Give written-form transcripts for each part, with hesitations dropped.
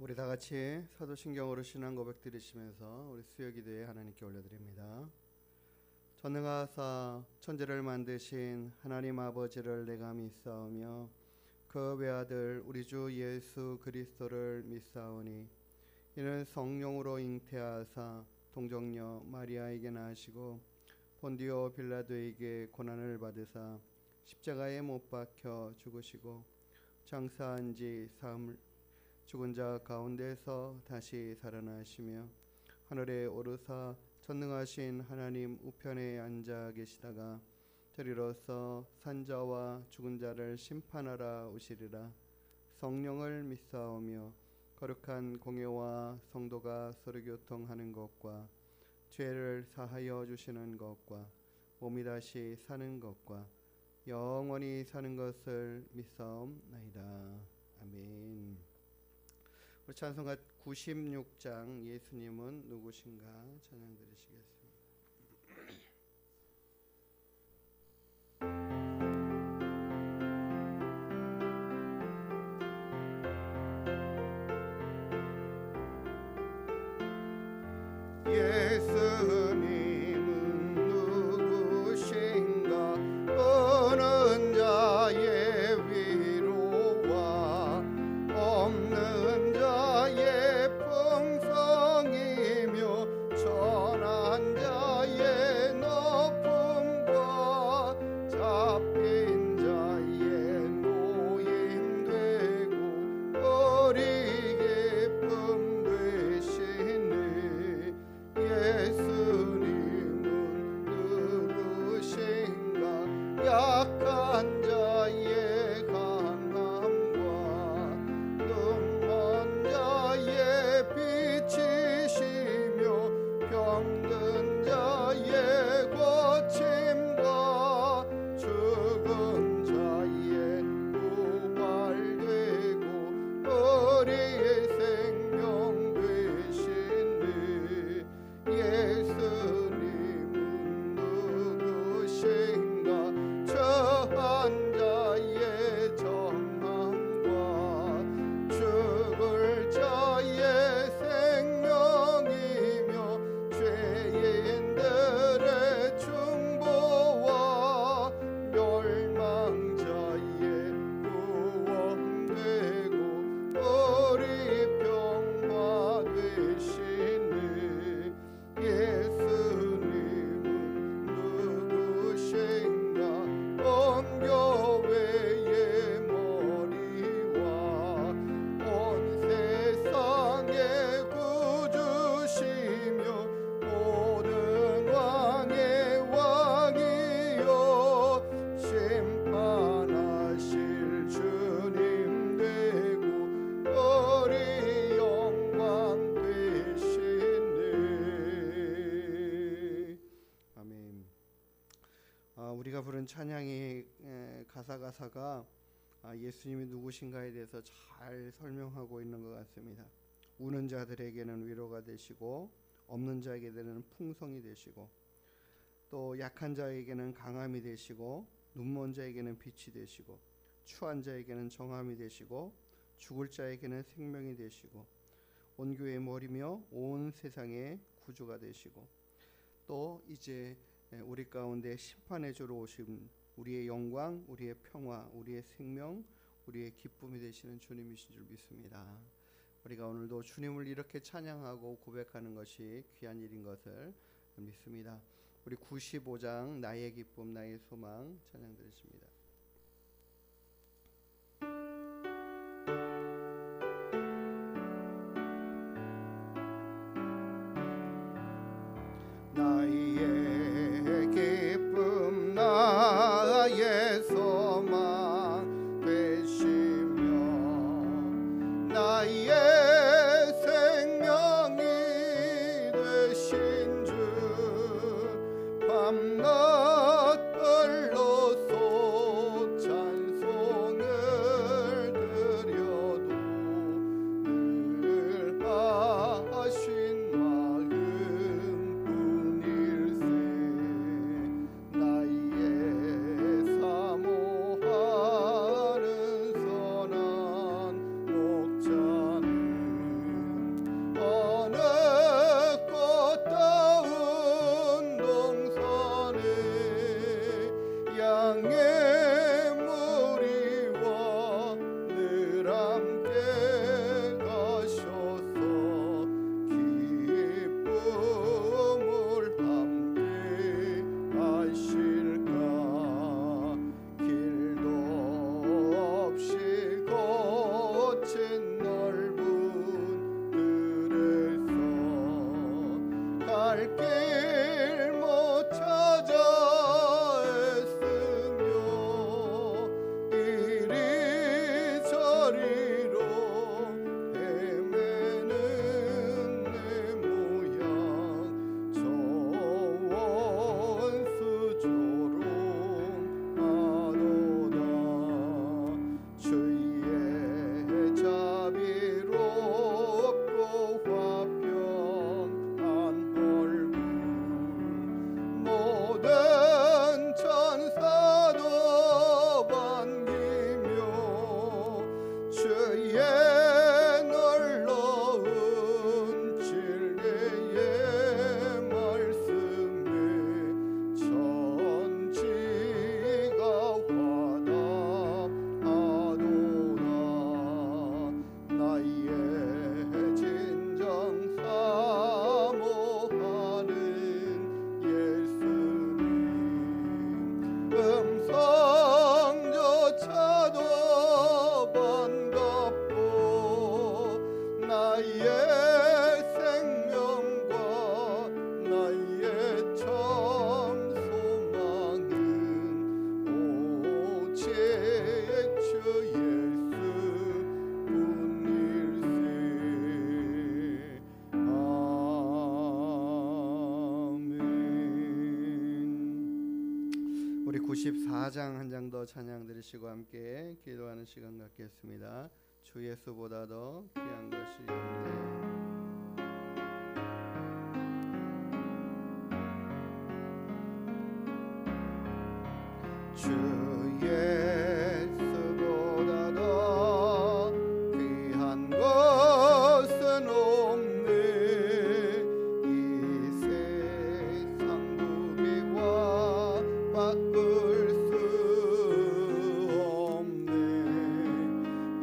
우리 다 같이 사도신경으로 신앙 고백 드리시면서 우리 수요기도에 하나님께 올려드립니다. 전능하사 천지를 만드신 하나님 아버지를 내가 믿사오며 그 외아들 우리 주 예수 그리스도를 믿사오니 이는 성령으로 잉태하사 동정녀 마리아에게 나시고 본디오 빌라도에게 고난을 받으사 십자가에 못 박혀 죽으시고 장사한 지 사흘 죽은 자 가운데서 다시 살아나시며 하늘에 오르사 전능하신 하나님 우편에 앉아 계시다가 저리로서 산자와 죽은 자를 심판하라 오시리라. 성령을 믿사오며 거룩한 공예와 성도가 서로 교통하는 것과 죄를 사하여 주시는 것과 몸이 다시 사는 것과 영원히 사는 것을 믿사옵나이다. 아멘. 우리 찬송가 96장 예수님은 누구신가 찬양 드리시겠습니다. 예수님은 누구신가 오는 자의 위로와 없는 자의 풍성이며 천한 자의 높음과 잡힌 자의 노임되고 우리 기쁨 되시네. 예수님은 누구신가 약한 자의 강함과 눈먼 자의 빛이시며 병든 자의 고침과 죽은 자의 부활되고 우리의 생명 되시네. 예수님은 누구신가 처한 자의 정함과 죽을 자의 생명이며 죄인들의 중보와 멸망자의 구원되고 우리 평화 되시네. 예수님은 누구신가 온 교회의 머리와 온 세상의 구주시며 모든 왕의 왕이요 심판하실 주님 되고 우리 영광 되시네. 아멘. 우리가 부른 찬양의 가사가 예수님이 누구신가에 대해서 잘 설명하고 있는 것 같습니다. 우는 자들에게는 위로가 되시고 없는 자에게는 풍성이 되시고 또 약한 자에게는 강함이 되시고 눈먼 자에게는 빛이 되시고 추한 자에게는 정함이 되시고 죽을 자에게는 생명이 되시고 온 교회의 머리며 온 세상의 구주가 되시고 또 이제 우리 가운데 심판의 주로 오신 우리의 영광, 우리의 평화, 우리의 생명, 우리의 기쁨이 되시는 주님이신 줄 믿습니다. 우리가 오늘도 주님을 이렇게 찬양하고 고백하는 것이 귀한 일인 것을 믿습니다. 우리 95장 나의 기쁨 나의 소망 찬양 드리십니다. 나의 기쁨 나의 소망 되시며 나의 생명이 되신 주 밤낮 흘러서 찬송을 갈 길 못 찾아 애쓰며 이리저리로 헤매는 내 모양 저 원수 조롱하도다 주의 자비롭고 화평한 얼굴 모든 천사도 반기며 주의 놀라운 진리의 말씀에 천지가 화답하도다 나의 진정 사모하는 예수님 음성조차도 반갑고 나의 생명과 나의 참 소망은 오직 주 예수뿐일세. 아멘. 우리 94장 한 장 더 찬양 드리시고 함께 기도하는 시간 갖겠습니다. 주 예수보다 더 귀한 것이 없네. 주 예수보다 더 귀한 것은 없네. 이 세상 부귀와 바꿀 수 없네.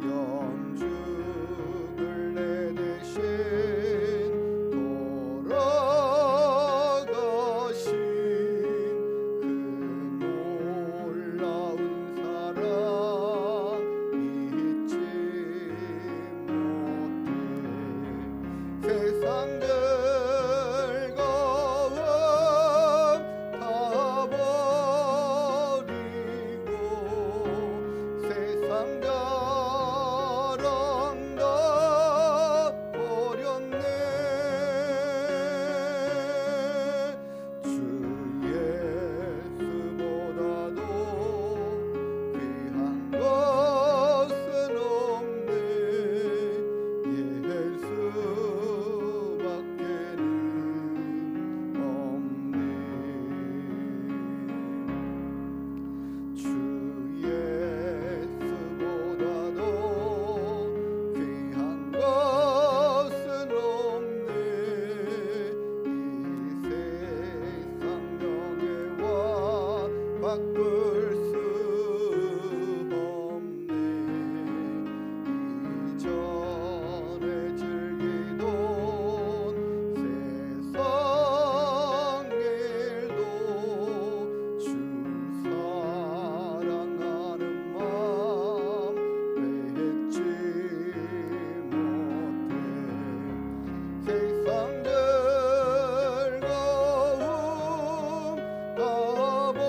영죽을 내 대신 돌아가신 그 놀라운 사랑 잊지 못해. 세상 즐거움 다 버리고 세상 자랑 다 버렸네. 주 예수보다도 귀한 것은 없네. 예수밖에는 없네. 주 예수보다도 귀한 것은 없네. 이 세상 명예와 바꿀 수 없네. 이전에 즐기던 세상 일도 주 사랑하는 마음 뱉지 못해. 세상 즐거움 다 버리고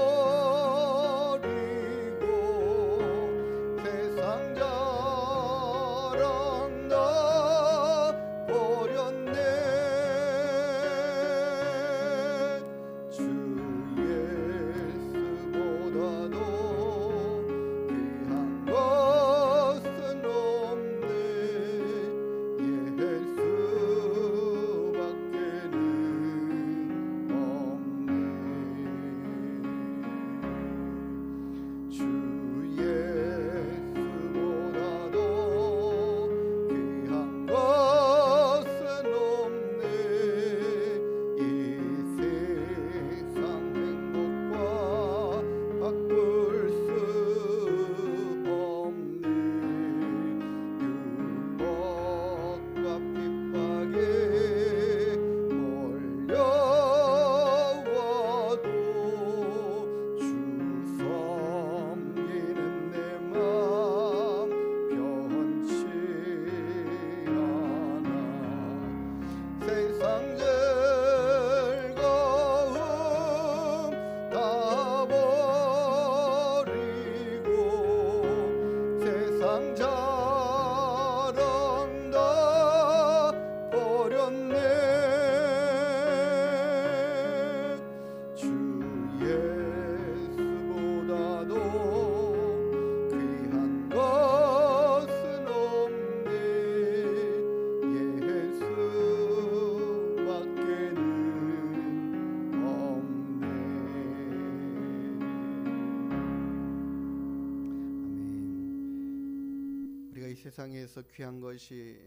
세상에서 귀한 것이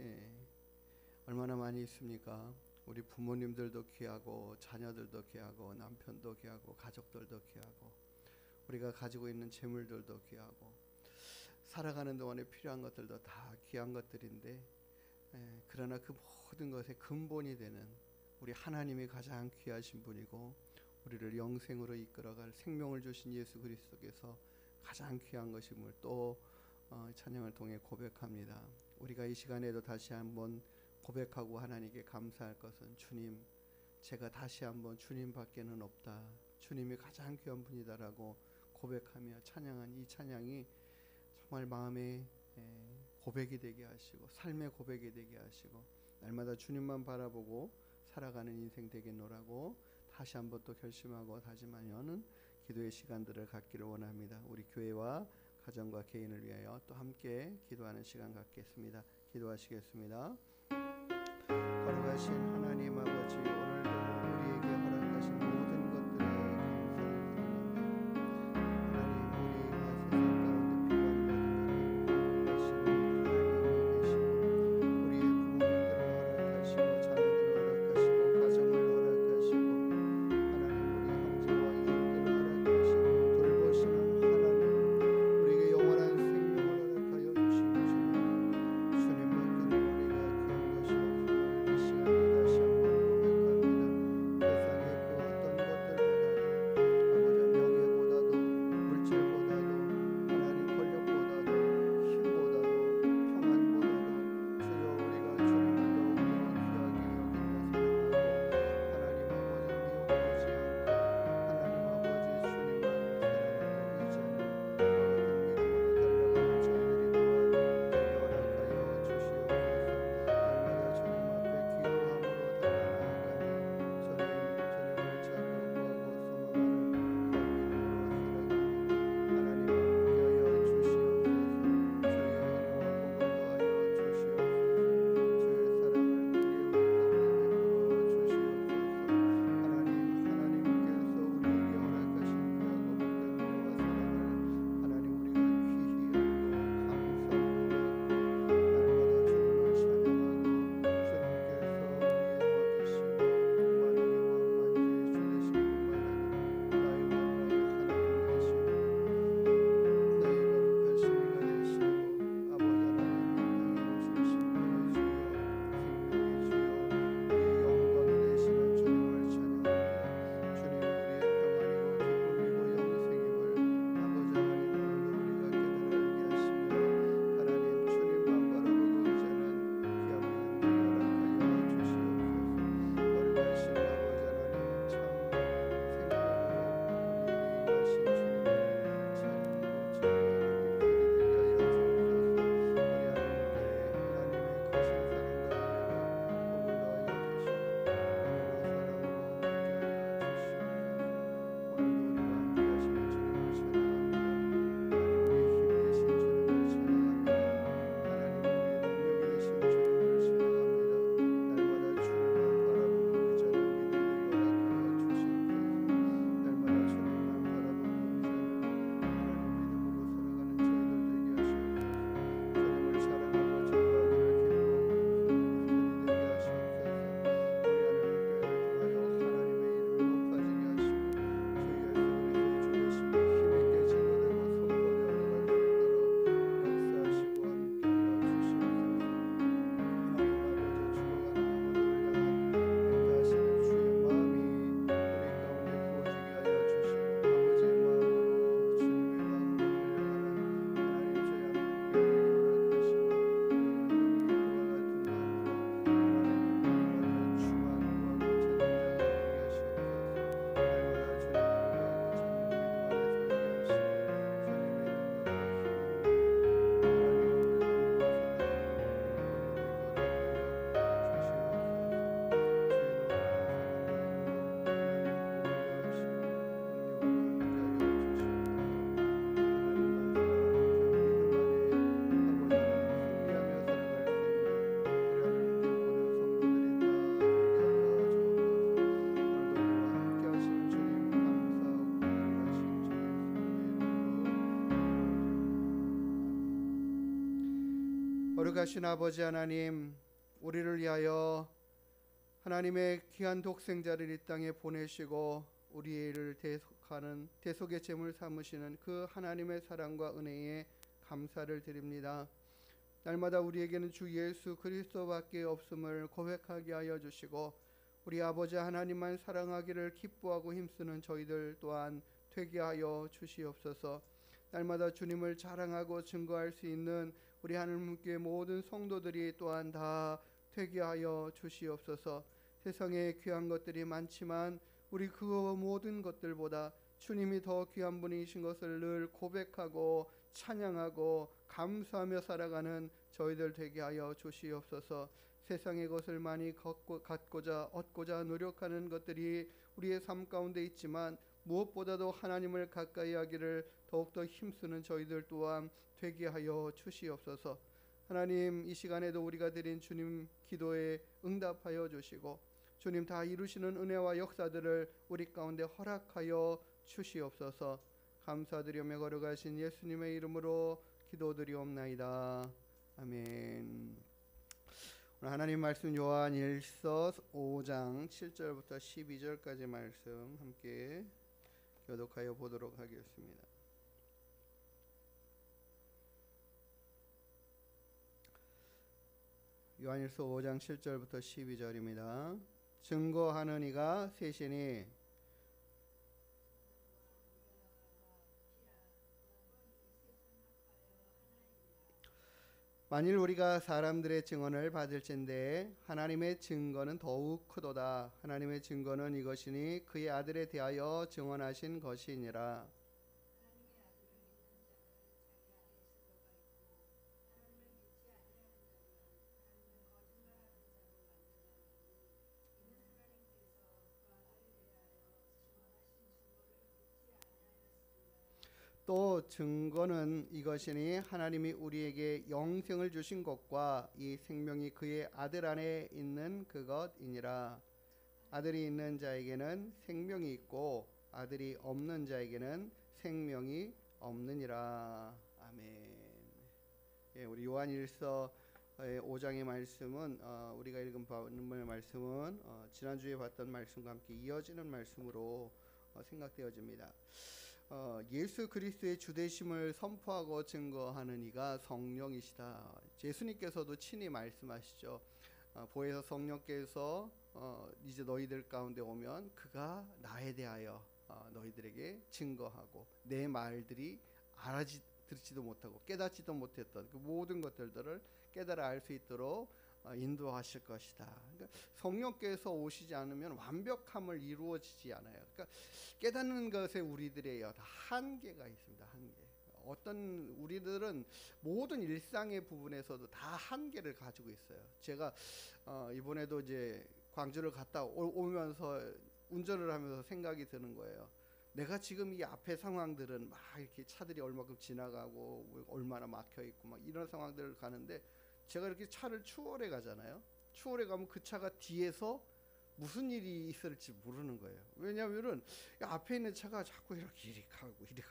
얼마나 많이 있습니까? 우리 부모님들도 귀하고 자녀들도 귀하고 남편도 귀하고 가족들도 귀하고 우리가 가지고 있는 재물들도 귀하고 살아가는 동안에 필요한 것들도 다 귀한 것들인데 그러나 그 모든 것의 근본이 되는 우리 하나님이 가장 귀하신 분이고 우리를 영생으로 이끌어갈 생명을 주신 예수 그리스도께서 가장 귀한 것임을 또 찬양을 통해 고백합니다. 우리가 이 시간에도 다시 한번 고백하고 하나님께 감사할 것은 주님, 제가 다시 한번 주님밖에는 없다. 주님이 가장 귀한 분이다라고 고백하며 찬양한 이 찬양이 정말 마음의 고백이 되게 하시고 삶의 고백이 되게 하시고 날마다 주님만 바라보고 살아가는 인생 되겠노라고 다시 한번 또 결심하고 다짐하여는 기도의 시간들을 갖기를 원합니다. 우리 교회와 가정과 개인을 위하여 또 함께 기도하는 시간 갖겠습니다. 기도하시겠습니다. 거룩하신 하나님 아버지, 오늘도 우리에게 허락하신 모든 것들에 감사를 드립니다. 하나님, 우리 가슴 가운데 거룩하신 아버지 하나님, 우리를 위하여 하나님의 귀한 독생자를 이 땅에 보내시고 우리를 대속하는 대속의 제물 삼으시는 그 하나님의 사랑과 은혜에 감사를 드립니다. 날마다 우리에게는 주 예수 그리스도밖에 없음을 고백하게 하여 주시고 우리 아버지 하나님만 사랑하기를 기뻐하고 힘쓰는 저희들 또한 되게 하여 주시옵소서. 날마다 주님을 자랑하고 증거할 수 있는 우리 하나님께 모든 성도들이 또한 다 되게 하여 주시옵소서. 세상에 귀한 것들이 많지만 우리 그 모든 것들보다 주님이 더 귀한 분이신 것을 늘 고백하고 찬양하고 감사하며 살아가는 저희들 되게 하여 주시옵소서. 세상의 것을 많이 갖고자 얻고자 노력하는 것들이 우리의 삶 가운데 있지만 무엇보다도 하나님을 가까이 하기를 더욱더 힘쓰는 저희들 또한 되게 하여 주시옵소서. 하나님, 이 시간에도 우리가 드린 주님 기도에 응답하여 주시고 주님 다 이루시는 은혜와 역사들을 우리 가운데 허락하여 주시옵소서. 감사드리며 걸어가신 예수님의 이름으로 기도드리옵나이다. 아멘. 오늘 하나님 말씀 요한일서 5장 7절부터 12절까지 말씀 함께 교독하여 보도록 하겠습니다. 요한일서 5장 7절부터 12절입니다. 증거하는 이가 셋이니 만일 우리가 사람들의 증언을 받을진대 하나님의 증거는 더욱 크도다. 하나님의 증거는 이것이니 그의 아들에 대하여 증언하신 것이니라. 또 증거는 이것이니 하나님이 우리에게 영생을 주신 것과 이 생명이 그의 아들 안에 있는 그것이니라. 아들이 있는 자에게는 생명이 있고 아들이 없는 자에게는 생명이 없느니라. 아멘. 예, 우리 요한일서 5장의 말씀은 우리가 읽은 말씀은 지난주에 봤던 말씀과 함께 이어지는 말씀으로 생각되어집니다. 예수 그리스도의 주되심을 선포하고 증거하는 이가 성령이시다. 예수님께서도 친히 말씀하시죠. 보혜사 성령께서 이제 너희들 가운데 오면 그가 나에 대하여 너희들에게 증거하고 내 말들이 듣지도 못하고 깨닫지도 못했던 그 모든 것들을 깨달아 알 수 있도록 인도하실 것이다. 그러니까 성령께서 오시지 않으면 완벽함을 이루어지지 않아요. 그러니까 깨닫는 것에 우리들의 다 한계가 있습니다. 한계. 어떤 우리들은 모든 일상의 부분에서도 다 한계를 가지고 있어요. 제가 이번에도 이제 광주를 갔다 오면서 운전을 하면서 생각이 드는 거예요. 내가 지금 이 앞에 상황들은 막 이렇게 차들이 얼마큼 지나가고 얼마나 막혀 있고 막 이런 상황들을 가는데 제가 이렇게 차를 추월해 가잖아요. 추월해 가면 그 차가 뒤에서 무슨 일이 있을지 모르는 거예요. 왜냐하면은 앞에 있는 차가 자꾸 이렇게 이렇게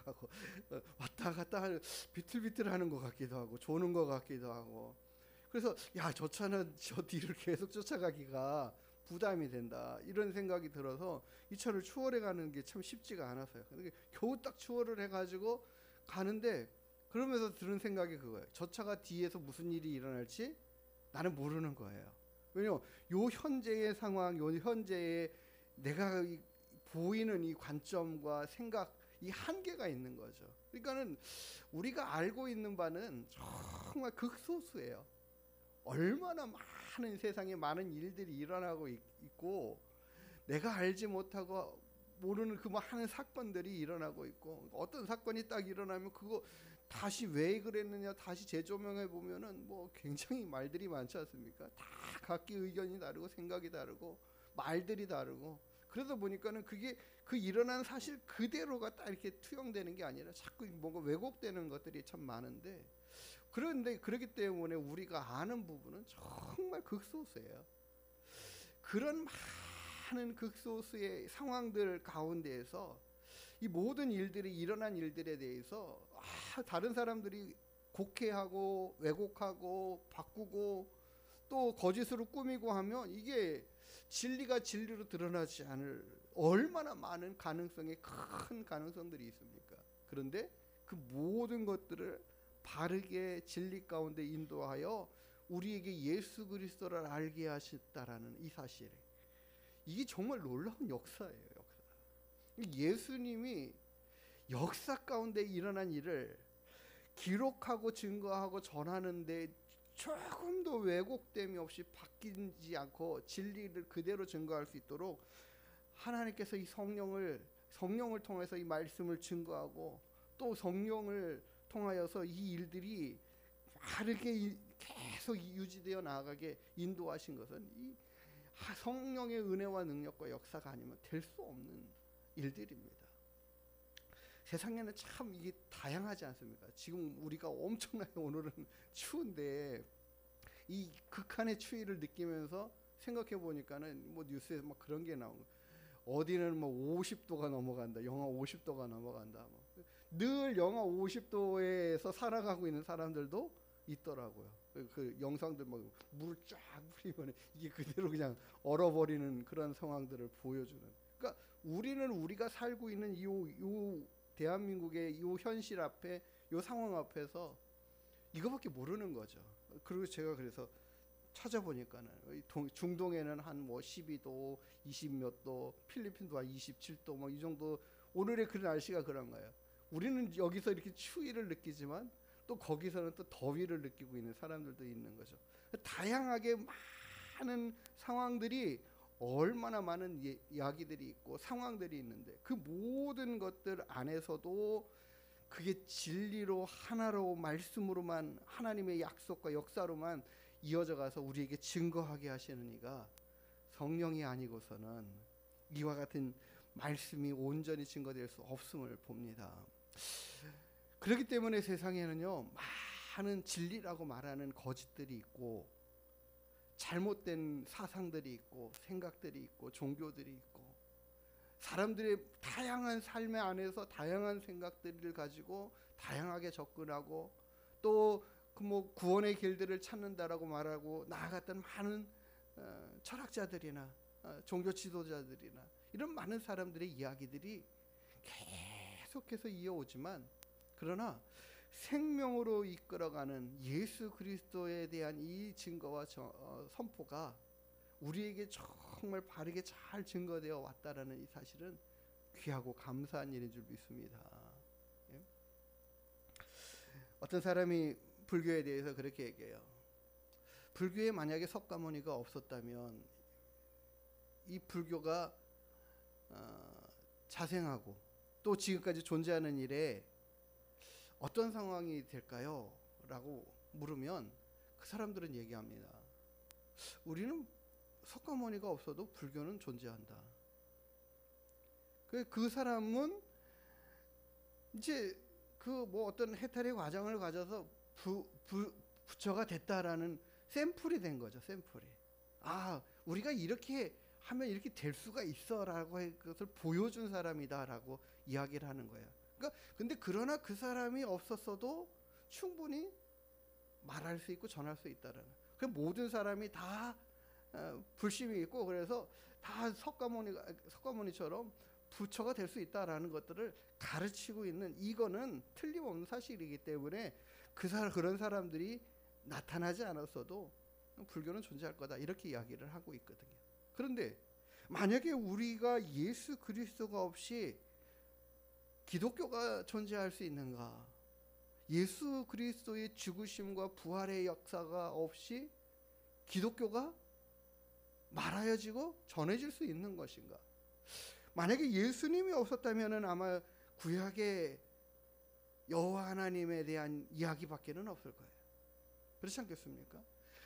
왔다 갔다 하는 비틀비틀하는 것 같기도 하고 조는 것 같기도 하고 그래서 저 차는 저 뒤를 계속 쫓아가기가 부담이 된다 이런 생각이 들어서 이 차를 추월해 가는 게 참 쉽지가 않았어요. 근데 겨우 딱 추월을 해가지고 가는데 그러면서 드는 생각이 그거예요. 저 차가 뒤에서 무슨 일이 일어날지 나는 모르는 거예요. 왜냐면 요 현재의 상황, 요 현재의 내가 보이는 이 관점과 생각 이 한계가 있는 거죠. 그러니까는 우리가 알고 있는 바는 정말 극소수예요. 얼마나 많은 세상에 많은 일들이 일어나고 있고 내가 알지 못하고 모르는 그 많은 사건들이 일어나고 있고 어떤 사건이 딱 일어나면 그거 다시 왜 그랬느냐 다시 재조명해 보면은 뭐 굉장히 말들이 많지 않습니까? 다 각기 의견이 다르고 생각이 다르고 말들이 다르고 그러다 보니까는 그게 그 일어난 사실 그대로가 딱 이렇게 투영되는 게 아니라 자꾸 뭔가 왜곡되는 것들이 참 많은데 그런데 그렇기 때문에 우리가 아는 부분은 정말 극소수예요. 그런 많은 극소수의 상황들 가운데에서 이 모든 일들이 일어난 일들에 대해서 다른 사람들이 곡해하고 왜곡하고 바꾸고 또 거짓으로 꾸미고 하면 이게 진리가 진리로 드러나지 않을 얼마나 많은 가능성이 큰 가능성들이 있습니까? 그런데 그 모든 것들을 바르게 진리 가운데 인도하여 우리에게 예수 그리스도를 알게 하셨다라는 이 사실, 이게 정말 놀라운 역사예요. 역사. 예수님이 역사 가운데 일어난 일을 기록하고 증거하고 전하는데 조금도 왜곡됨이 없이 바뀌지 않고 진리를 그대로 증거할 수 있도록 하나님께서 이 성령을 통해서 이 말씀을 증거하고 또 성령을 통하여서 이 일들이 바르게 계속 유지되어 나아가게 인도하신 것은 이 성령의 은혜와 능력과 역사가 아니면 될 수 없는 일들입니다. 세상에는 참 이게 다양하지 않습니까? 지금 우리가 엄청나게 오늘은 추운데 이 극한의 추위를 느끼면서 생각해 보니까는 뭐 뉴스에 막 그런 게 나오고 어디는 뭐 50도가 넘어간다, 영하 50도가 넘어간다. 늘 영하 50도에서 살아가고 있는 사람들도 있더라고요. 그 영상들 막 물을 쫙 뿌리면 이게 그대로 그냥 얼어버리는 그런 상황들을 보여주는. 그러니까 우리는 우리가 살고 있는 이 대한민국의 이 현실 앞에 이 상황 앞에서 이거밖에 모르는 거죠. 그리고 제가 그래서 찾아보니까는 중동에는 한 뭐 12도, 20몇 도, 필리핀도 한 27도 뭐 이 정도 오늘의 그 날씨가 그런 거예요. 우리는 여기서 이렇게 추위를 느끼지만 또 거기서는 또 더위를 느끼고 있는 사람들도 있는 거죠. 다양하게 많은 상황들이 얼마나 많은 이야기들이 있고 상황들이 있는데 그 모든 것들 안에서도 그게 진리로 하나로 말씀으로만 하나님의 약속과 역사로만 이어져 가서 우리에게 증거하게 하시는 이가 성령이 아니고서는 이와 같은 말씀이 온전히 증거될 수 없음을 봅니다. 그렇기 때문에 세상에는요 많은 진리라고 말하는 거짓들이 있고 잘못된 사상들이 있고 생각들이 있고 종교들이 있고 사람들의 다양한 삶의 안에서 다양한 생각들을 가지고 다양하게 접근하고 또 그 뭐 구원의 길들을 찾는다라고 말하고 나아갔던 많은 철학자들이나 종교 지도자들이나 이런 많은 사람들의 이야기들이 계속해서 이어오지만 그러나 생명으로 이끌어가는 예수 그리스도에 대한 이 증거와 선포가 우리에게 정말 바르게 잘 증거되어 왔다라는 이 사실은 귀하고 감사한 일인 줄 믿습니다. 예? 어떤 사람이 불교에 대해서 그렇게 얘기해요. 불교에 만약에 석가모니가 없었다면 이 불교가 자생하고 또 지금까지 존재하는 일에 어떤 상황이 될까요? 라고 물으면 그 사람들은 얘기합니다. 우리는 석가모니가 없어도 불교는 존재한다. 그 사람은 이제 그 뭐 어떤 해탈의 과정을 가져서 부처가 됐다라는 샘플이 된 거죠. 샘플이. 아, 우리가 이렇게 하면 이렇게 될 수가 있어라고 그것을 보여준 사람이다라고 이야기를 하는 거예요. 그러니까 근데 그러나 그 사람이 없었어도 충분히 말할 수 있고 전할 수 있다라는. 그 모든 사람이 다 불심이 있고 그래서 다 석가모니처럼 부처가 될 수 있다라는 것들을 가르치고 있는 이거는 틀림없는 사실이기 때문에 그런 사람들이 나타나지 않았어도 불교는 존재할 거다 이렇게 이야기를 하고 있거든요. 그런데 만약에 우리가 예수 그리스도가 없이 기독교가 존재할 수 있는가? 예수 그리스도의 죽으심과 부활의 역사가 없이 기독교가 말하여지고 전해질 수 있는 것인가? 만약에 예수님이 없었다면 아마 구약의 여호와 하나님에 대한 이야기밖에는 없을 거예요. 그렇지 않겠습니까?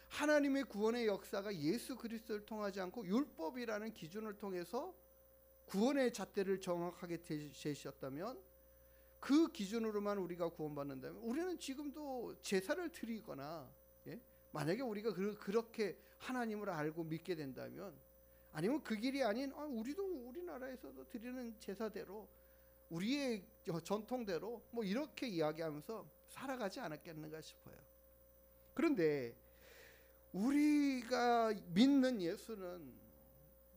하나님의 구원의 역사가 예수 그리스도를 통하지 않고 율법이라는 기준을 통해서 구원의 잣대를 정확하게 제시했다면 그 기준으로만 우리가 구원받는다면 우리는 지금도 제사를 드리거나 만약에 우리가 그렇게 하나님을 알고 믿게 된다면 아니면 그 길이 아닌 우리도 우리나라에서도 드리는 제사대로 우리의 전통대로 뭐 이렇게 이야기하면서 살아가지 않았겠는가 싶어요. 그런데 우리가 믿는 예수는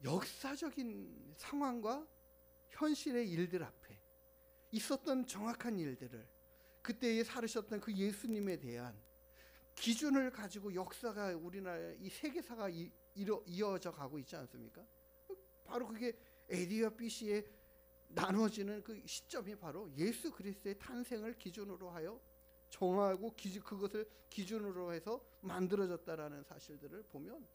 역사적인 상황과 현실의 일들 앞에 있었던 정확한 일들을, 그때에 살으셨던 그 예수님에 대한 기준을 가지고 역사가, 우리나라 이 세계사가 이어져 가고 있지 않습니까? 바로 그게 AD와 BC에 나눠지는 그 시점이 바로 예수 그리스도의 탄생을 기준으로 하여 정하고 그것을 기준으로 해서 만들어졌다라는 사실들을 보면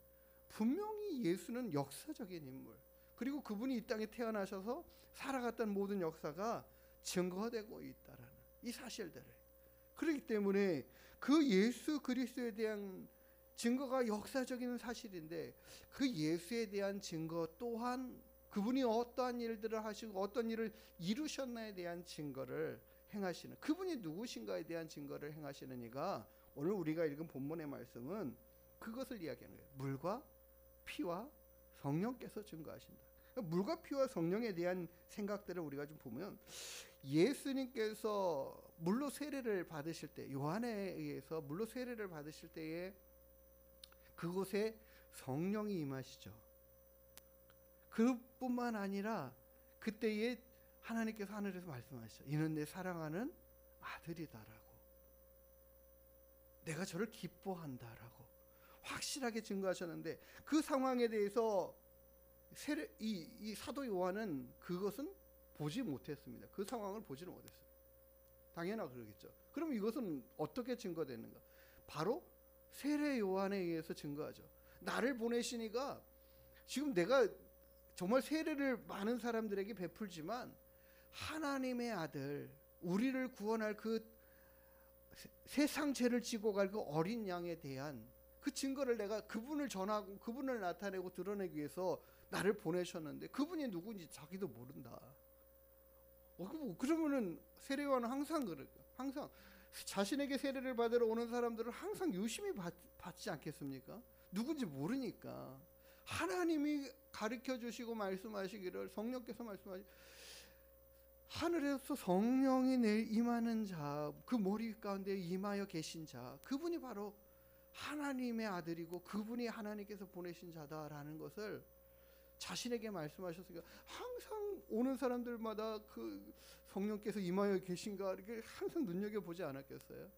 분명히 예수는 역사적인 인물, 그리고 그분이 이 땅에 태어나셔서 살아갔던 모든 역사가 증거되고 있다라는 이 사실들을, 그렇기 때문에 그 예수 그리스도에 대한 증거가 역사적인 사실인데, 그 예수에 대한 증거 또한 그분이 어떠한 일들을 하시고 어떤 일을 이루셨나에 대한 증거를 행하시는, 그분이 누구신가에 대한 증거를 행하시는 이가 오늘 우리가 읽은 본문의 말씀은 그것을 이야기하는 거예요. 물과 피와 성령께서 증거하신다. 물과 피와 성령에 대한 생각들을 우리가 좀 보면, 예수님께서 물로 세례를 받으실 때, 요한에 의해서 물로 세례를 받으실 때에 그곳에 성령이 임하시죠. 그뿐만 아니라 그때에 하나님께서 하늘에서 말씀하시죠. 이는 내 사랑하는 아들이다라고, 내가 저를 기뻐한다라고 확실하게 증거하셨는데, 그 상황에 대해서 이 사도 요한은 그것은 보지 못했습니다. 그 상황을 보지는 못했어요. 당연히 그러겠죠. 그럼 이것은 어떻게 증거되는가? 바로 세례 요한에 의해서 증거하죠. 나를 보내시니가, 지금 내가 정말 세례를 많은 사람들에게 베풀지만 하나님의 아들, 우리를 구원할 그 세상 죄를 지고 갈 그 어린 양에 대한 그 증거를 내가 그분을 전하고 그분을 나타내고 드러내기 위해서 나를 보내셨는데, 그분이 누구인지 자기도 모른다. 그러면은 세례 요한은 항상 자신에게 세례를 받으러 오는 사람들을 항상 유심히 받지 않겠습니까? 누군지 모르니까. 하나님이 가르쳐 주시고 말씀하시기를, 성령께서 말씀하시, 하늘에서 성령이 내일 임하는 자, 그 머리 가운데 임하여 계신 자, 그분이 바로 하나님의 아들이고 그분이 하나님께서 보내신 자다라는 것을 자신에게 말씀하셨으니까, 항상 오는 사람들마다 그 성령께서 임하여 계신가 이렇게 항상 눈여겨보지 않았겠어요?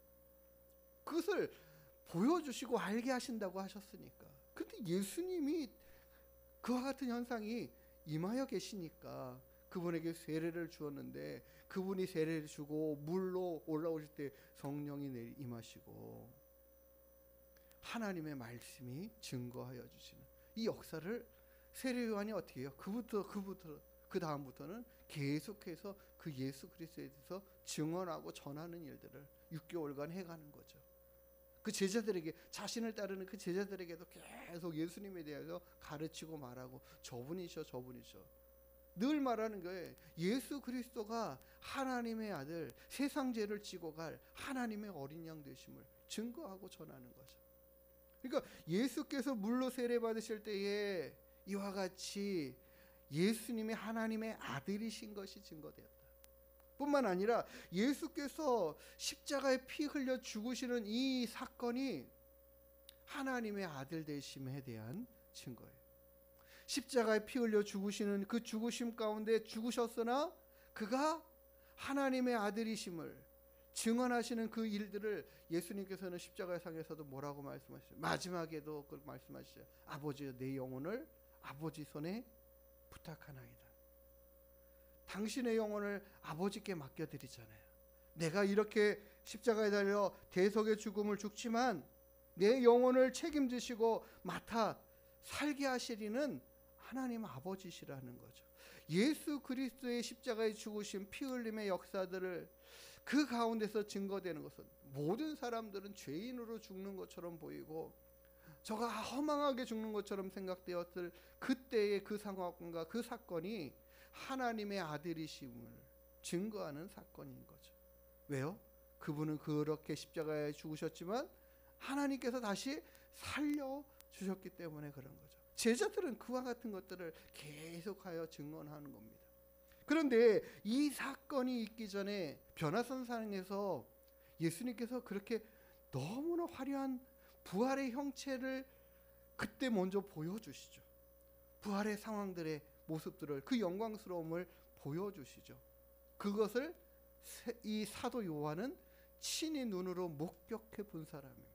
그것을 보여주시고 알게 하신다고 하셨으니까. 근데 예수님이 그와 같은 현상이 임하여 계시니까 그분에게 세례를 주었는데, 그분이 세례를 주고 물로 올라오실 때 성령이 내일 임하시고 하나님의 말씀이 증거하여 주시는 이 역사를 세례 요한이 어떻게 해요? 그 다음부터는 계속해서 그 예수 그리스도에 대해서 증언하고 전하는 일들을 6개월간 해가는 거죠. 그 제자들에게, 자신을 따르는 그 제자들에게도 계속 예수님에 대해서 가르치고 말하고, 저분이셔 늘 말하는 거예요. 예수 그리스도가 하나님의 아들, 세상 죄를 지고 갈 하나님의 어린 양 되심을 증거하고 전하는 거죠. 그러니까 예수께서 물로 세례 받으실 때에 이와 같이 예수님이 하나님의 아들이신 것이 증거되었다. 뿐만 아니라 예수께서 십자가에 피 흘려 죽으시는 이 사건이 하나님의 아들 되심에 대한 증거예요. 십자가에 피 흘려 죽으시는 그 죽으심 가운데 죽으셨으나 그가 하나님의 아들이심을 증언하시는 그 일들을 예수님께서는 십자가 상에서도 뭐라고 말씀하시죠? 마지막에도 그 말씀하시죠. 아버지여, 내 영혼을 아버지 손에 부탁하나이다. 당신의 영혼을 아버지께 맡겨드리잖아요. 내가 이렇게 십자가에 달려 대속의 죽음을 죽지만 내 영혼을 책임지시고 맡아 살게 하시리는 하나님 아버지시라는 거죠. 예수 그리스도의 십자가에 죽으신 피 흘림의 역사들을 그 가운데서 증거되는 것은, 모든 사람들은 죄인으로 죽는 것처럼 보이고 저가 허망하게 죽는 것처럼 생각되었을 그때의 그 상황과 그 사건이 하나님의 아들이심을 증거하는 사건인 거죠. 왜요? 그분은 그렇게 십자가에 죽으셨지만 하나님께서 다시 살려주셨기 때문에 그런 거죠. 제자들은 그와 같은 것들을 계속하여 증언하는 겁니다. 그런데 이 사건이 있기 전에 변화산상에서 예수님께서 그렇게 너무나 화려한 부활의 형체를 그때 먼저 보여주시죠. 부활의 상황들의 모습들을, 그 영광스러움을 보여주시죠. 그것을 이 사도 요한은 친히 눈으로 목격해 본 사람입니다.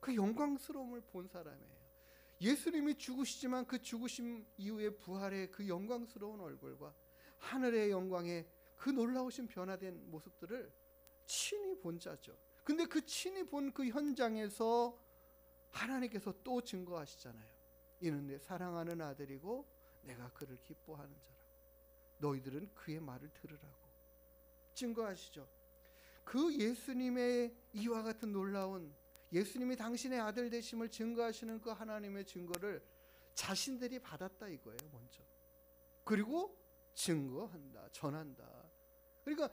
그 영광스러움을 본 사람이에요. 예수님이 죽으시지만 그 죽으심 이후에 부활의 그 영광스러운 얼굴과 하늘의 영광의 그 놀라우신 변화된 모습들을 친히 본 자죠. 근데 그 친히 본 그 현장에서 하나님께서 또 증거하시잖아요. 이는 내 사랑하는 아들이고 내가 그를 기뻐하는 자라고. 너희들은 그의 말을 들으라고 증거하시죠. 그 예수님의 이와 같은 놀라운, 예수님이 당신의 아들 되심을 증거하시는 그 하나님의 증거를 자신들이 받았다 이거예요, 먼저. 그리고 증거한다, 전한다. 그러니까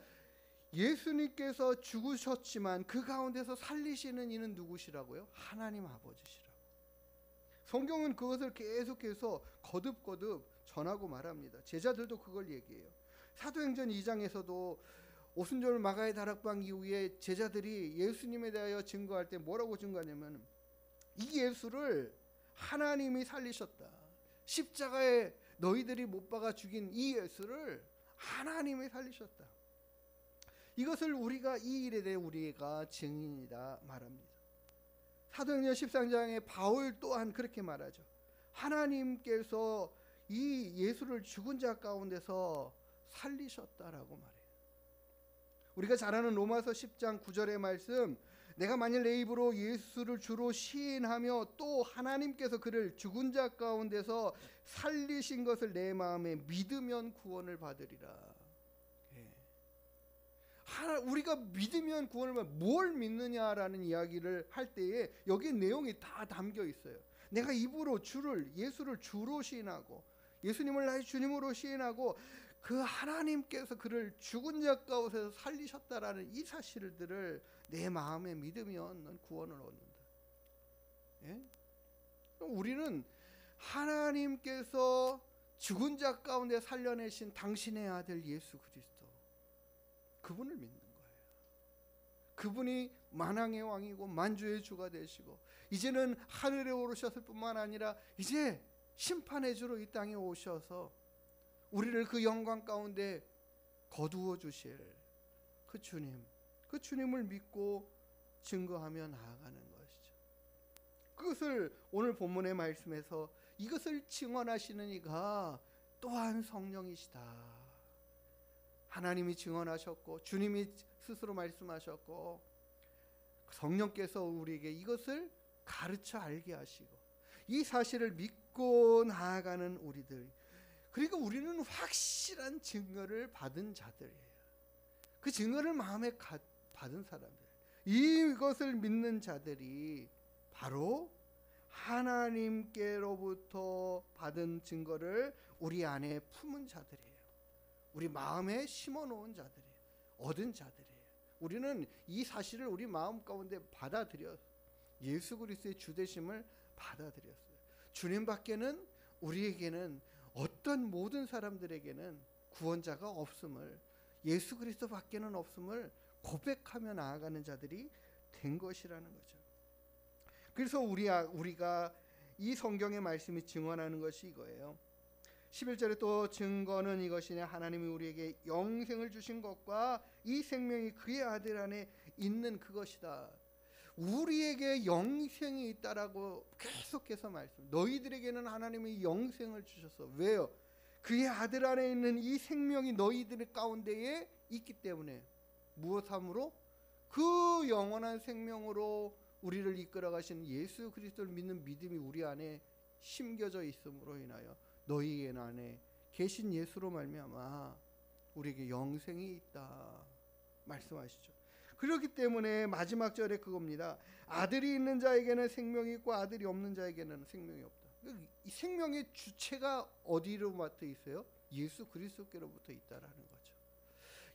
예수님께서 죽으셨지만 그 가운데서 살리시는 이는 누구시라고요? 하나님 아버지시라고. 성경은 그것을 계속해서 거듭거듭 전하고 말합니다. 제자들도 그걸 얘기해요. 사도행전 2장에서도 오순절 마가의 다락방 이후에 제자들이 예수님에 대하여 증거할 때 뭐라고 증거하냐면, 이 예수를 하나님이 살리셨다. 십자가에 너희들이 못 박아 죽인 이 예수를 하나님이 살리셨다. 이것을 우리가, 이 일에 대해 우리가 증인이다 말합니다. 사도행전 13장에 바울 또한 그렇게 말하죠. 하나님께서 이 예수를 죽은 자 가운데서 살리셨다라고 말해요. 우리가 잘 아는 로마서 10장 9절의 말씀, 내가 만일 내 입으로 예수를 주로 시인하며 또 하나님께서 그를 죽은 자 가운데서 살리신 것을 내 마음에 믿으면 구원을 받으리라. 우리가 믿으면 구원을 받으면 뭘 믿느냐라는 이야기를 할 때에 여기 내용이 다 담겨 있어요. 내가 입으로 예수를 주로 시인하고 예수님을 나의 주님으로 시인하고 그 하나님께서 그를 죽은 자 가운데서 살리셨다라는 이 사실들을 내 마음에 믿으면 넌 구원을 얻는다. 예? 우리는 하나님께서 죽은 자 가운데 살려내신 당신의 아들 예수 그리스도, 그분을 믿는 거예요. 그분이 만왕의 왕이고 만주의 주가 되시고 이제는 하늘에 오르셨을 뿐만 아니라 이제 심판의 주로 이 땅에 오셔서 우리를 그 영광 가운데 거두어 주실 그 주님, 그 주님을 믿고 증거하며 나아가는 것이죠. 그것을 오늘 본문의 말씀에서 이것을 증언하시는 이가 또한 성령이시다. 하나님이 증언하셨고 주님이 스스로 말씀하셨고 성령께서 우리에게 이것을 가르쳐 알게 하시고 이 사실을 믿고 나아가는 우리들, 그러니까 우리는 확실한 증거를 받은 자들이에요. 그 증거를 마음에 받은 사람들, 이것을 믿는 자들이 바로 하나님께로부터 받은 증거를 우리 안에 품은 자들이에요. 우리 마음에 심어놓은 자들이에요. 얻은 자들이에요. 우리는 이 사실을 우리 마음 가운데 받아들여 예수 그리스도의 주되심을 받아들였어요. 주님 밖에는 우리에게는 어떤 모든 사람들에게는 구원자가 없음을, 예수 그리스도 밖에는 없음을 고백하며 나아가는 자들이 된 것이라는 거죠. 그래서 우리가 이 성경의 말씀이 증언하는 것이 이거예요. 11절에 또 증거는 이것이냐, 하나님이 우리에게 영생을 주신 것과 이 생명이 그의 아들 안에 있는 그것이다. 우리에게 영생이 있다라고 계속해서 말씀. 너희들에게는 하나님이 영생을 주셨어. 왜요? 그의 아들 안에 있는 이 생명이 너희들 가운데에 있기 때문에. 무엇함으로? 그 영원한 생명으로 우리를 이끌어 가신 예수 그리스도를 믿는 믿음이 우리 안에 심겨져 있음으로 인하여 너희 안에 계신 예수로 말미암아 우리에게 영생이 있다 말씀하시죠. 그렇기 때문에 마지막 절에 그겁니다. 아들이 있는 자에게는 생명이 있고 아들이 없는 자에게는 생명이 없다. 이 생명의 주체가 어디로부터 있어요? 예수 그리스도께로부터 있다라는 거죠.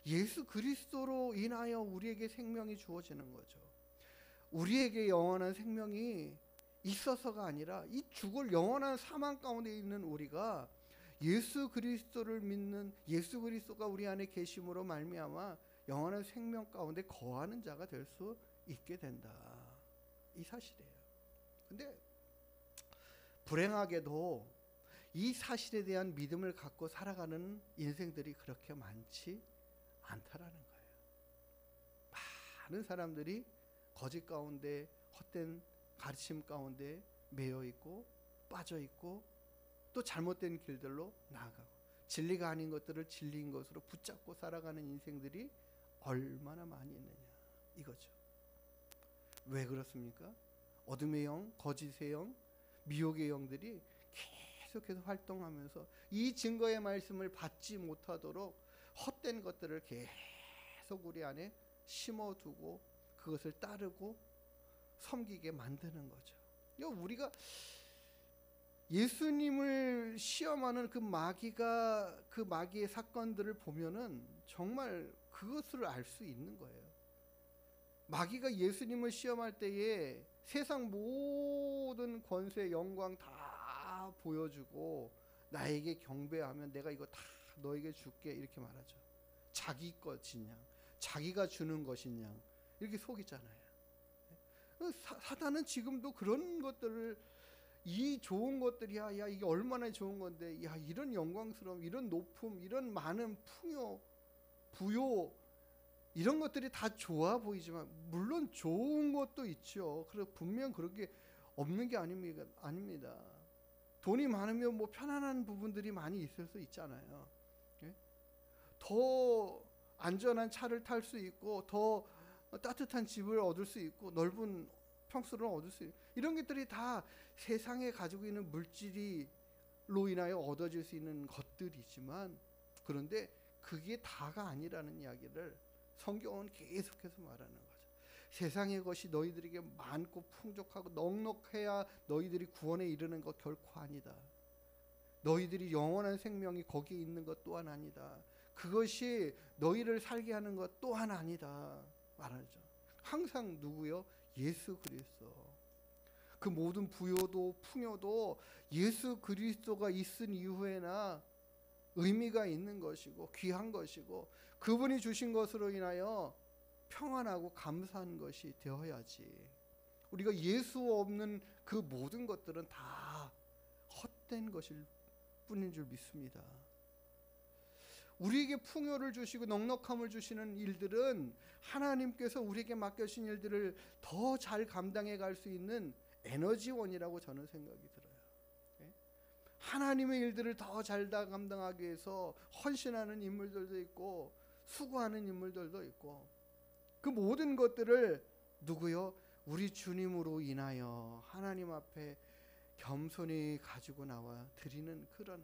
예수 그리스도로 인하여 우리에게 생명이 주어지는 거죠. 우리에게 영원한 생명이 있어서가 아니라 이 죽을 영원한 사망 가운데 있는 우리가 예수 그리스도를 믿는, 예수 그리스도가 우리 안에 계심으로 말미암아 영원한 생명 가운데 거하는 자가 될 수 있게 된다. 이 사실이에요. 근데 불행하게도 이 사실에 대한 믿음을 갖고 살아가는 인생들이 그렇게 많지 않다라는 거예요. 많은 사람들이 거짓 가운데 헛된 가르침 가운데 매여 있고 빠져 있고 또 잘못된 길들로 나아가고 진리가 아닌 것들을 진리인 것으로 붙잡고 살아가는 인생들이 얼마나 많이 있느냐 이거죠. 왜 그렇습니까? 어둠의 영, 거짓의 영, 미혹의 영들이 계속해서 활동하면서 이 증거의 말씀을 받지 못하도록 헛된 것들을 계속 우리 안에 심어두고 그것을 따르고 섬기게 만드는 거죠. 우리가 예수님을 시험하는 그 마귀의 사건들을 보면은 정말 그것을 알 수 있는 거예요. 마귀가 예수님을 시험할 때에 세상 모든 권세, 영광 다 보여주고 나에게 경배하면 내가 이거 다 너에게 줄게 이렇게 말하죠. 자기 것이냐, 자기가 주는 것이냐 이렇게 속이잖아요. 사단은 지금도 그런 것들을 이 좋은 것들이야, 야 이게 얼마나 좋은 건데, 야 이런 영광스러움, 이런 높음, 이런 많은 풍요, 부요 이런 것들이 다 좋아 보이지만 물론 좋은 것도 있죠. 그래서 분명 그렇게 없는 게 아닙니다. 돈이 많으면 뭐 편안한 부분들이 많이 있을 수 있잖아요. 더 안전한 차를 탈 수 있고 더 따뜻한 집을 얻을 수 있고 넓은 평수를 얻을 수 있고 이런 것들이 다 세상에 가지고 있는 물질로 인하여 얻어질 수 있는 것들이지만 그런데 그게 다가 아니라는 이야기를 성경은 계속해서 말하는 거죠. 세상의 것이 너희들에게 많고 풍족하고 넉넉해야 너희들이 구원에 이르는 것 결코 아니다. 너희들이 영원한 생명이 거기에 있는 것 또한 아니다. 그것이 너희를 살게 하는 것 또한 아니다 말하죠. 항상 누구요? 예수 그리스도. 그 모든 부요도 풍요도 예수 그리스도가 있은 이후에나 의미가 있는 것이고 귀한 것이고 그분이 주신 것으로 인하여 평안하고 감사한 것이 되어야지. 우리가 예수 없는 그 모든 것들은 다 헛된 것일 뿐인 줄 믿습니다. 우리에게 풍요를 주시고 넉넉함을 주시는 일들은 하나님께서 우리에게 맡겨주신 일들을 더 잘 감당해 갈 수 있는 에너지원이라고 저는 생각이 들어요. 하나님의 일들을 더 잘 감당하기 위해서 헌신하는 인물들도 있고 수고하는 인물들도 있고 그 모든 것들을 누구요? 우리 주님으로 인하여 하나님 앞에 겸손히 가지고 나와 드리는 그런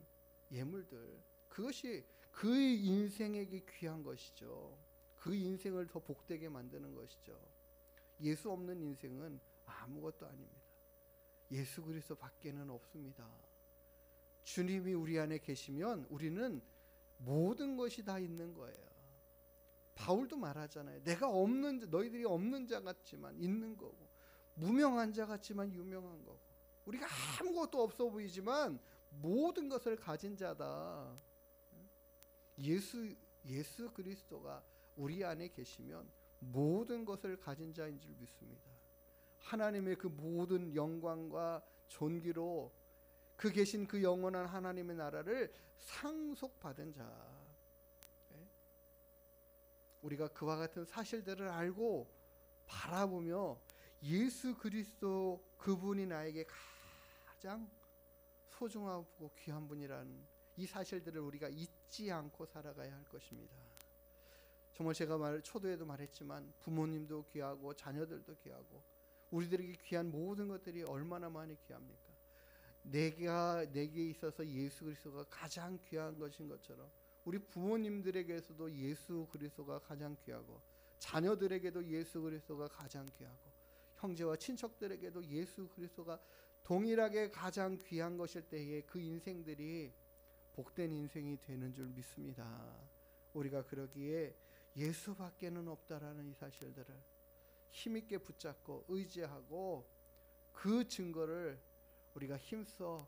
예물들, 그것이 그 인생에게 귀한 것이죠. 그 인생을 더 복되게 만드는 것이죠. 예수 없는 인생은 아무것도 아닙니다. 예수 그리스도 밖에는 없습니다. 주님이 우리 안에 계시면 우리는 모든 것이 다 있는 거예요. 바울도 말하잖아요. 내가 없는, 너희들이 없는 자 같지만 있는 거고 무명한 자 같지만 유명한 거고 우리가 아무것도 없어 보이지만 모든 것을 가진 자다. 예수 그리스도가 우리 안에 계시면 모든 것을 가진 자인 줄 믿습니다. 하나님의 그 모든 영광과 존귀로 그 계신 그 영원한 하나님의 나라를 상속받은 자. 우리가 그와 같은 사실들을 알고 바라보며 예수 그리스도 그분이 나에게 가장 소중하고 귀한 분이라는 이 사실들을 우리가 잊지 않고 살아가야 할 것입니다. 정말 제가 초도에도 말했지만 부모님도 귀하고 자녀들도 귀하고 우리들에게 귀한 모든 것들이 얼마나 많이 귀합니까? 내게 있어서 예수 그리스도가 가장 귀한 것인 것처럼 우리 부모님들에게서도 예수 그리스도가 가장 귀하고 자녀들에게도 예수 그리스도가 가장 귀하고 형제와 친척들에게도 예수 그리스도가 동일하게 가장 귀한 것일 때에 그 인생들이 복된 인생이 되는 줄 믿습니다. 우리가 그러기에 예수밖에는 없다라는 이 사실들을 힘있게 붙잡고 의지하고 그 증거를 우리가 힘써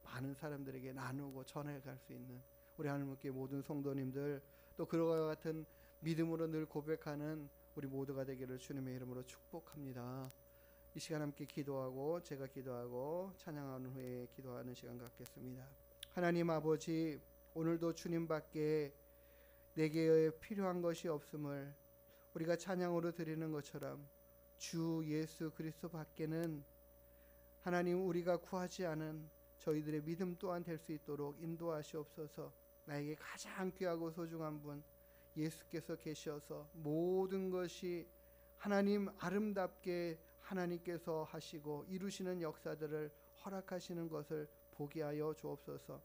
많은 사람들에게 나누고 전해갈 수 있는 우리 하나님께 모든 성도님들 또 그와 같은 믿음으로 늘 고백하는 우리 모두가 되기를 주님의 이름으로 축복합니다. 이 시간 함께 기도하고 제가 기도하고 찬양하는 후에 기도하는 시간 갖겠습니다. 하나님 아버지, 오늘도 주님밖에 내게 필요한 것이 없음을 우리가 찬양으로 드리는 것처럼 주 예수 그리스도 밖에는 하나님 우리가 구하지 않은 저희들의 믿음 또한 될 수 있도록 인도하시옵소서. 나에게 가장 귀하고 소중한 분 예수께서 계셔서 모든 것이 하나님 아름답게 하나님께서 하시고 이루시는 역사들을 허락하시는 것을 보게 하여 주옵소서.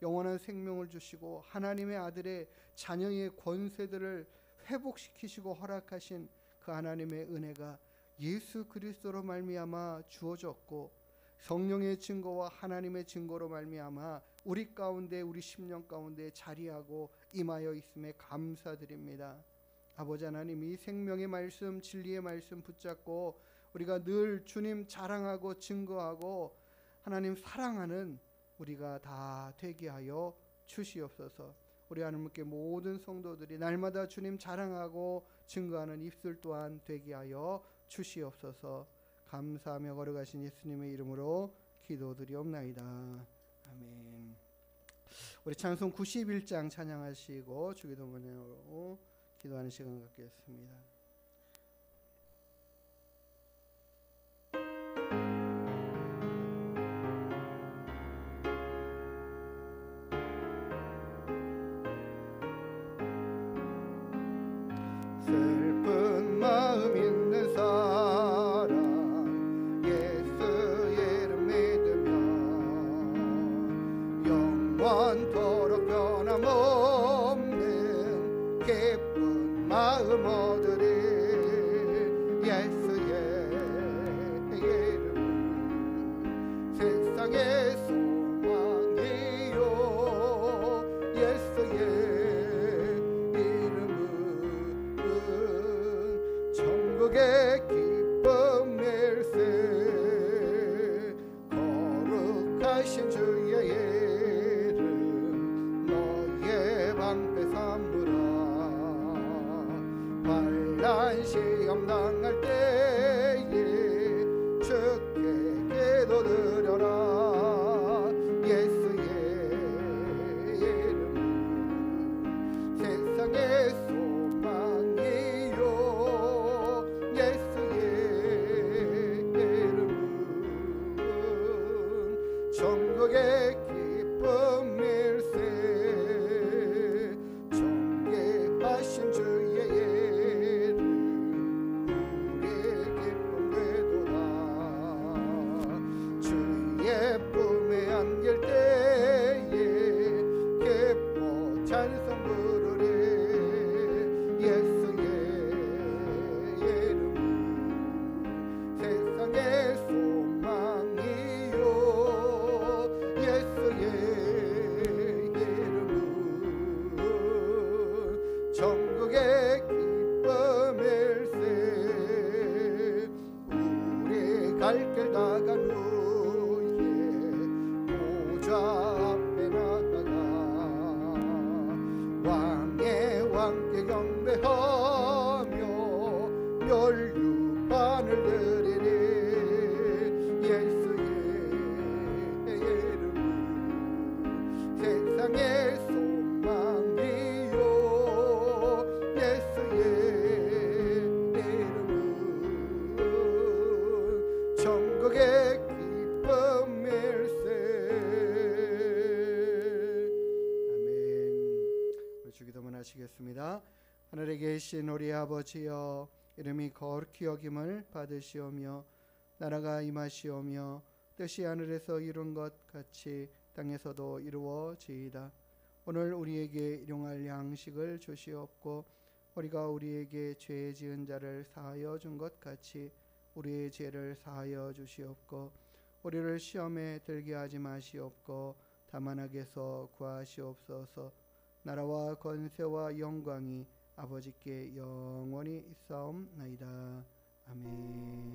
영원한 생명을 주시고 하나님의 아들의 자녀의 권세들을 회복시키시고 허락하신 그 하나님의 은혜가 예수 그리스도로 말미암아 주어졌고 성령의 증거와 하나님의 증거로 말미암아 우리 가운데 우리 심령 가운데 자리하고 임하여 있음에 감사드립니다. 아버지 하나님, 이 생명의 말씀 진리의 말씀 붙잡고 우리가 늘 주님 자랑하고 증거하고 하나님 사랑하는 우리가 다 되게 하여 주시옵소서. 우리 하나님께 모든 성도들이 날마다 주님 자랑하고 증거하는 입술 또한 되게 하여 주시옵소서. 감사하며 걸어가신 예수님의 이름으로 기도드리옵나이다. 아멘. 우리 찬송 91장 찬양하시고 주기도문으로 기도하는 시간 갖겠습니다. 슬픈 마음 있는 사람 예수 이름 믿으며 영원토록 변함없는 기쁜 마음 얻으리. 예수의 이름은 세상의 소망이요 예수의 천국의 기쁨일세. 거룩하신 주의 이름 너의 방패 삼으라. 환난 시험 당할 때에 주께 기도드려라. 예수의 이름은 세상의 소망이요 예수의 이름은 천국의 기쁨일세. 존귀하신 주의 이름 우리 기쁨 되도다. 주의 품에 안길 때에 기뻐 찬송 부르리. 예수의 세상의 소망이요 예수의 이름은 천국의 기쁨일세. 우리 갈 길 나간 후에 보좌 앞에 나가가 왕의 왕께 경배하며 멸류관을 드리리. 예수의 이름은 세상의 소망이요 예수의 이름은 천국의 기쁨일세. 아멘. 주기도문 하시겠습니다. 하늘에 계신 우리 아버지여, 이름이 거룩히 여김을 받으시오며 나라가 임하시오며 뜻이 하늘에서 이룬 것 같이 땅에서도 이루어지이다. 오늘 우리에게 일용할 양식을 주시옵고 우리가 우리에게 죄 지은 자를 사하여 준 것 같이 우리의 죄를 사하여 주시옵고 우리를 시험에 들게 하지 마시옵고 다만 악에서 구하시옵소서. 나라와 권세와 영광이 아버지께 영원히 있사옵나이다. 아멘.